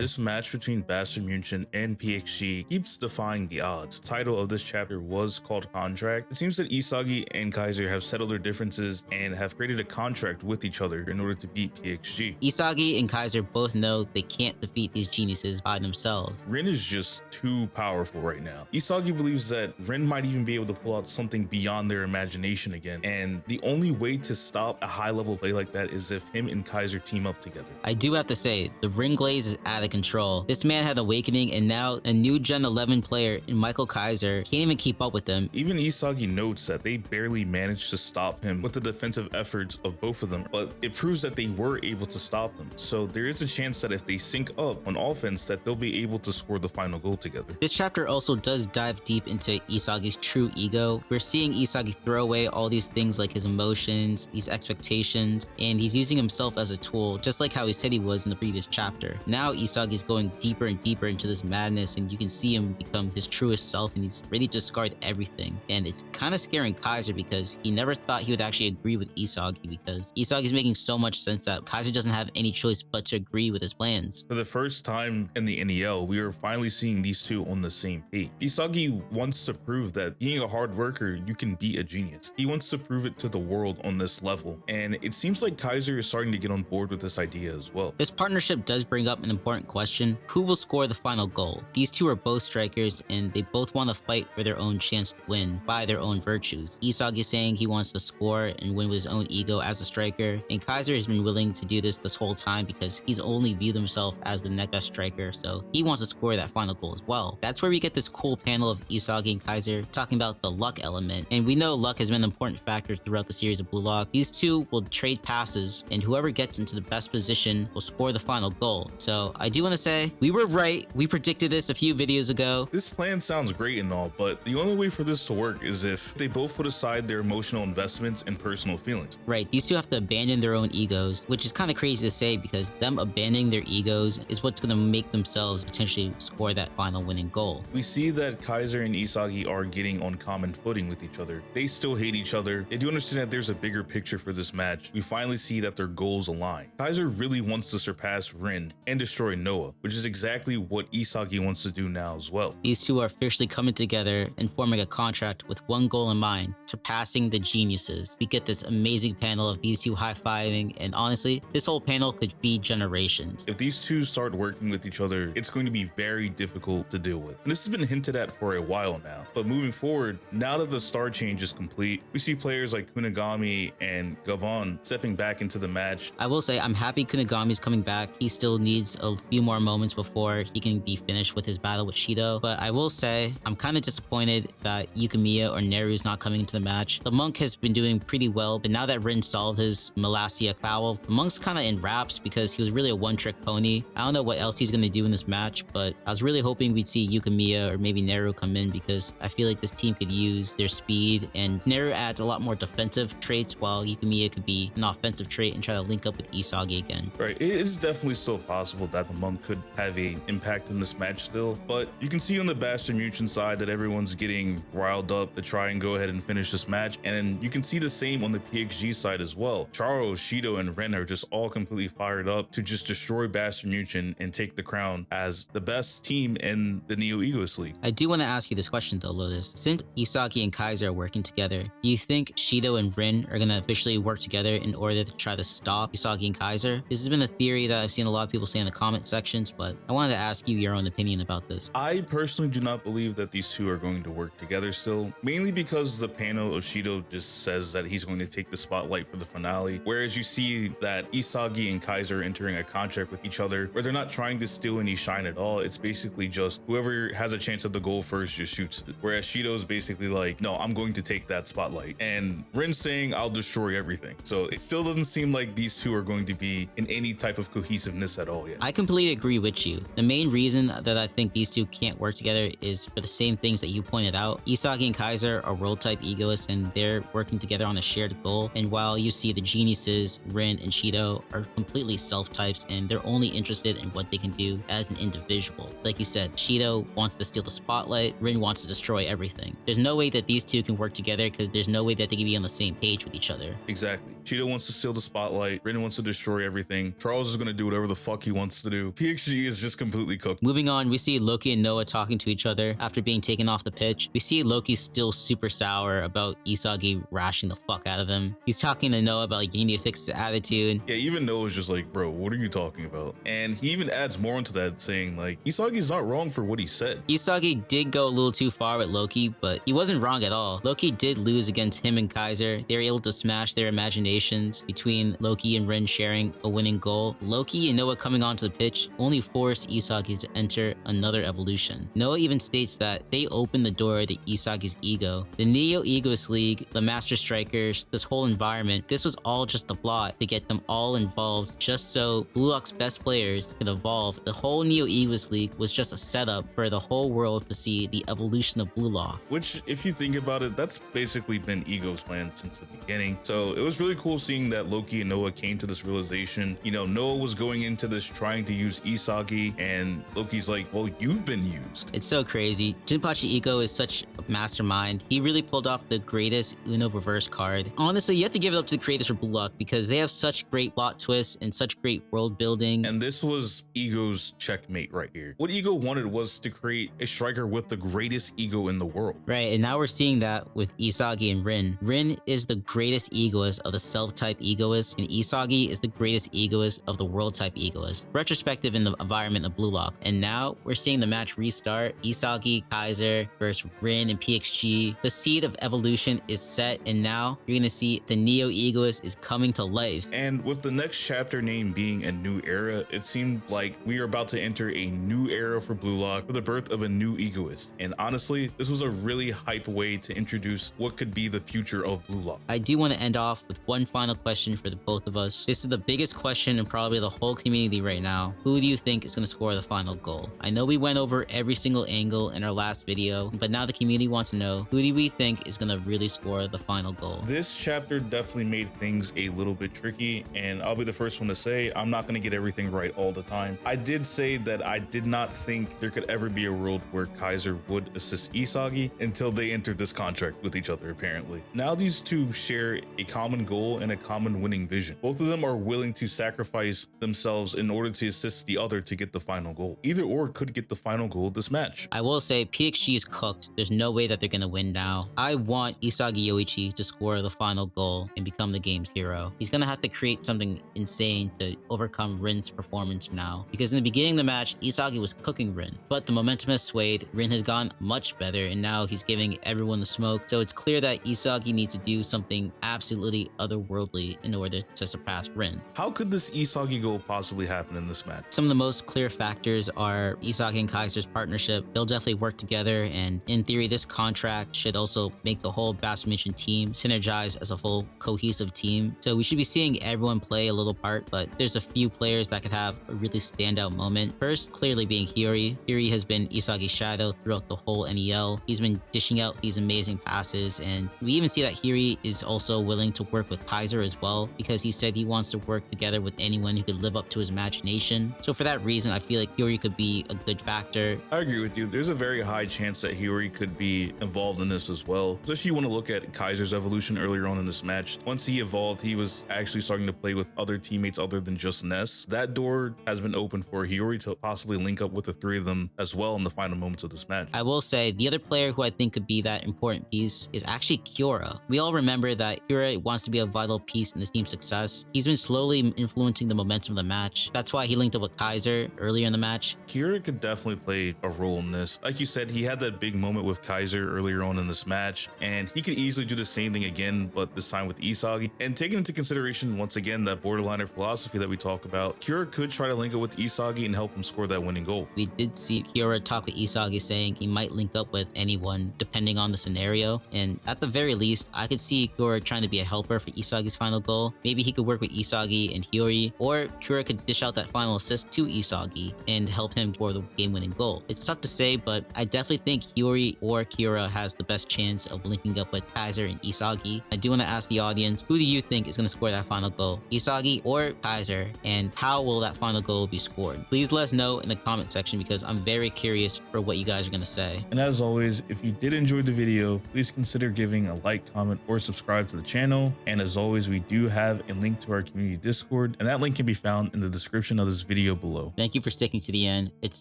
This match between Bastard Munchen and PXG keeps defying the odds. The title of this chapter was called Contract. It seems that Isagi and Kaiser have settled their differences and have created a contract with each other in order to beat PXG. Isagi and Kaiser both know they can't defeat these geniuses by themselves. Rin is just too powerful right now. Isagi believes that Rin might even be able to pull out something beyond their imagination again, and the only way to stop a high-level play like that is if him and Kaiser team up together. I do have to say, the Rin glaze is out of control. This man had an awakening, and now a new Gen 11 player in Michael Kaiser can't even keep up with him. Even Isagi notes that they barely managed to stop him with the defensive efforts of both of them, but it proves that they were able to stop them. So there is a chance that if they sync up on offense, that they'll be able to score the final goal together. This chapter also does dive deep into Isagi's true ego. We're seeing Isagi throw away all these things like his emotions, these expectations, and he's using himself as a tool, just like how he said he was in the previous chapter. Now Isagi's going deeper and deeper into this madness, and you can see him become his truest self, and he's ready to discard everything. And it's kind of scaring Kaiser because he never thought he would actually agree with Isagi, because Isagi's making so much sense that Kaiser doesn't have any choice but to agree with his plans. For the first time in the NEL, we are finally seeing these two on the same page. Isagi wants to prove that being a hard worker, you can be a genius. He wants to prove it to the world on this level, and it seems like Kaiser is starting to get on board with this idea as well. This partnership does bring up an important question: who will score the final goal? These two are both strikers, and they both want to fight for their own chance to win by their own virtues. Isagi is saying he wants to score and win with his own ego as a striker, and Kaiser has been willing to do this whole time because he's only viewed himself as the next best striker, so he wants to score that final goal as well. That's where we get this cool panel of Isagi and Kaiser talking about the luck element, and we know luck has been an important factor throughout the series of BLUELOCK. These two will trade passes, and whoever gets into the best position will score the final goal. So I do want to say, we were right. We predicted this a few videos ago. This plan sounds great and all, but the only way for this to work is if they both put aside their emotional investments and personal feelings. Right, these two have to abandon their own egos, which is kind of crazy to say because them abandoning their egos is what's going to make themselves potentially score that final winning goal. We see that Kaiser and Isagi are getting on common footing with each other. They still hate each other. They do understand that there's a bigger picture for this match. We finally see that their goals align. Kaiser really wants to surpass Rin and destroy Noah, which is exactly what Isagi wants to do now as well. These two are officially coming together and forming a contract with one goal in mind: surpassing the geniuses. We get this amazing panel of these two high-fiving, and honestly, this whole panel could feed generations. If these two start working with each other, it's going to be very difficult to deal with. And this has been hinted at for a while now. But moving forward, now that the star change is complete, we see players like Kunigami and Gabon stepping back into the match. I will say I'm happy Kunigami's coming back. He still needs a few more moments before he can be finished with his battle with Shido. But I will say I'm kind of disappointed that Yukimiya or Neru's not coming into the match. The monk has been doing pretty well, but now that Rin solved his Malasia foul, the monk's kind of in wraps because he was really a one-trick pony. I don't know what else he's going to do in this match, but I was really hoping we'd see Yukimiya or maybe Neru come in because I feel like this team could use their speed, and Neru adds a lot more defensive traits while Yukimiya could be an offensive trait and try to link up with Isagi again. Right, it is definitely still possible that the monk could have an impact in this match still, but you can see on the Bastard Munchen side that everyone's getting riled up to try and go ahead and finish this match, and you can see the same on the PXG side as well. Charo, Shido, and Ren are just all completely fired up to just destroy Bastard Munchen and take the crown as the best team in the Neo Egoist League. I do want to ask you this question though, Lotus. Since Isagi and Kaiser are working together, do you think Shido and Rin are going to officially work together in order to try to stop Isagi and Kaiser? This has been a theory that I've seen a lot of people say in the comment sections, but I wanted to ask you your own opinion about this. I personally do not believe that these two are going to work together still, mainly because the panel of Shido just says that he's going to take the spotlight for the finale, whereas you see that Isagi and Kaiser are entering a contract with each other where they're not trying to steal any shine at all. It's basically just whoever has a chance at the goal first just shoots it, whereas Shido is basically like, no, I'm going to take that spotlight, and Rin's saying I'll destroy everything. So it still doesn't seem like these two are going to be in any type of cohesiveness at all yet. I completely agree with you. The main reason that I think these two can't work together is for the same things that you pointed out. Isagi and Kaiser are world type egoists, and they're working together on a shared goal, and while you see the geniuses Rin and Shido are completely self-types, and they're only interested in what they can do as an individual. Like you said, Shido wants to steal the spotlight, Rin wants to destroy everything. There's no way that these two can work together because there's no way that they can be on the same page with each other. Exactly. Shido wants to steal the spotlight, Rin wants to destroy everything, Charles is going to do whatever the fuck he wants to do, you. PXG is just completely cooked. Moving on, we see Loki and Noah talking to each other after being taken off the pitch. We see Loki still super sour about Isagi rashing the fuck out of him. He's talking to Noah about like, you need to fix his attitude. Yeah, even Noah's just like, bro, what are you talking about? And he even adds more into that, saying like, Isagi's not wrong for what he said. Isagi did go a little too far with Loki, but he wasn't wrong at all. Loki did lose against him and Kaiser. They were able to smash their imaginations between Loki and Rin sharing a winning goal. Loki and Noah coming onto the pitch only forced Isagi to enter another evolution. Noah even states that they opened the door to Isagi's ego. The Neo Egoist League, the Master Strikers, this whole environment, this was all just a plot to get them all involved just so BLUELOCK's best players could evolve. The whole Neo Egoist League was just a setup for the whole world to see the evolution of BLUELOCK. Which, if you think about it, that's basically been Ego's plan since the beginning. So it was really cool seeing that Loki and Noah came to this realization. You know, Noah was going into this trying to use Isagi, and Loki's like, well, you've been used. It's so crazy. Jinpachi Iko is such a mastermind. He really pulled off the greatest Uno reverse card. Honestly, you have to give it up to the creators of BLUELOCK because they have such great plot twists and such great world building. And this was Ego's checkmate right here. What Ego wanted was to create a striker with the greatest ego in the world. Right, and now we're seeing that with Isagi and Rin. Rin is the greatest egoist of the self-type egoist, and Isagi is the greatest egoist of the world-type egoist. Retrospective in the environment of BLUELOCK. And now we're seeing the match restart. Isagi, Kaiser versus Rin and PXG. The seed of evolution is set, and now you're gonna see the Neo Egoist is coming to life. And with the next chapter name being a new era, it seemed like we are about to enter a new era for BLUELOCK for the birth of a new egoist. And honestly, this was a really hype way to introduce what could be the future of BLUELOCK. I do want to end off with one final question for the both of us. This is the biggest question in probably the whole community right now. Who do you think is going to score the final goal? I know we went over every single angle in our last video, but now the community wants to know, who do we think is going to really score the final goal? This chapter definitely made things a little bit tricky, and I'll be the first one to say I'm not going to get everything right all the time. I did say that I did not think there could ever be a world where Kaiser would assist Isagi until they entered this contract with each other, apparently. Now these two share a common goal and a common winning vision. Both of them are willing to sacrifice themselves in order to assist the other to get the final goal. Either or could get the final goal of this match. I will say PXG is cooked. There's no way that they're going to win now. I want Isagi Yoichi to score the final goal and become the game's hero. He's going to have to create something insane to overcome Rin's performance now. Because in the beginning of the match, Isagi was cooking Rin, but the momentum has swayed. Rin has gone much better, and now he's giving everyone the smoke. So it's clear that Isagi needs to do something absolutely otherworldly in order to surpass Rin. How could this Isagi goal possibly happen in this match? Some of the most clear factors are Isagi and Kaiser's partnership. They'll definitely work together, and in theory, this contract should also make the whole Bastard Munchen team synergize as a full cohesive team. So we should be seeing everyone play a little part, but there's a few players that could have a really standout moment. First, clearly being Hiyori. Hiyori has been Isagi's shadow throughout the whole NEL. He's been dishing out these amazing passes, and we even see that Hiyori is also willing to work with Kaiser as well, because he said he wants to work together with anyone who could live up to his imagination. So for that reason, I feel like Hiyori could be a good factor. I agree with you. There's a very high chance that Hiyori could be involved in this as well. Especially when you want to look at Kaiser's evolution earlier on in this match. Once he evolved, he was actually starting to play with other teammates other than just Ness. That door has been open for Hiyori to possibly link up with the three of them as well in the final moments of this match. I will say the other player who I think could be that important piece is actually Kiora. We all remember that Kiora wants to be a vital piece in this team's success. He's been slowly influencing the momentum of the match. That's why he linked up with Kaiser earlier in the match. Kiora could definitely play a role in this. Like you said, he had that big moment with Kaiser earlier on in this match, and he could easily do the same thing again, but this time with Isagi. And taking into consideration, once again, that borderliner philosophy that we talk about, Kiora could try to link up with Isagi and help him score that winning goal. We did see Kiora talk with Isagi saying he might link up with anyone depending on the scenario, and at the very least, I could see Kiora trying to be a helper for Isagi's final goal. Maybe he could work with Isagi and Hiyori, or Kiora could dish out that final assist to Isagi and help him for the game-winning goal. It's tough to say, but I definitely think Hiyori or Kiora has the best chance of linking up with Kaiser and Isagi. I do want to ask the audience, who do you think is going to score that final goal? Isagi or Kaiser? And how will that final goal be scored? Please let us know in the comment section because I'm very curious for what you guys are going to say. And as always, if you did enjoy the video, please consider giving a like, comment, or subscribe to the channel. And as always, we do have a link to our community Discord, and that link can be found in the description of this video. video below. Thank you for sticking to the end. It's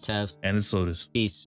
Tev. And it's Lotus. Peace.